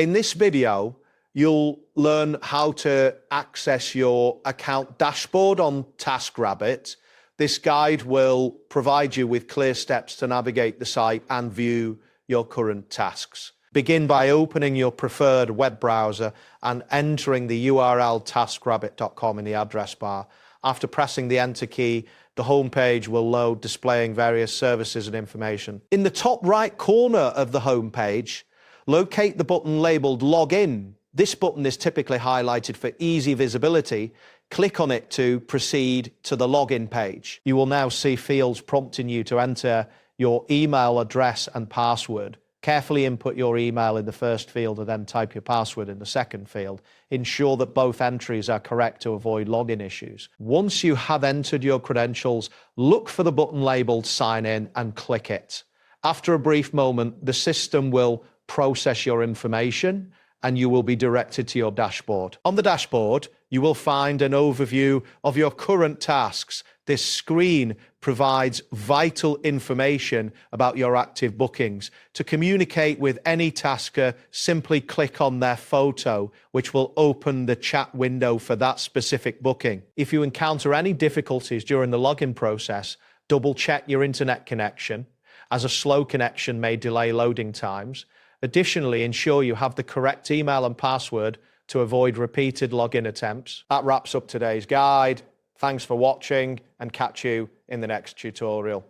In this video, you'll learn how to access your account dashboard on Taskrabbit. This guide will provide you with clear steps to navigate the site and view your current tasks. Begin by opening your preferred web browser and entering the URL taskrabbit.com in the address bar. After pressing the enter key, the home page will load, displaying various services and information. In the top right corner of the home page, locate the button labeled Login. This button is typically highlighted for easy visibility. Click on it to proceed to the login page. You will now see fields prompting you to enter your email address and password. Carefully input your email in the first field and then type your password in the second field. Ensure that both entries are correct to avoid login issues. Once you have entered your credentials, look for the button labeled Sign In and click it. After a brief moment, the system will process your information and you will be directed to your dashboard. On the dashboard, you will find an overview of your current tasks. This screen provides vital information about your active bookings. To communicate with any tasker, simply click on their photo, which will open the chat window for that specific booking. If you encounter any difficulties during the login process, double-check your internet connection, as a slow connection may delay loading times. Additionally, ensure you have the correct email and password to avoid repeated login attempts. That wraps up today's guide. Thanks for watching and catch you in the next tutorial.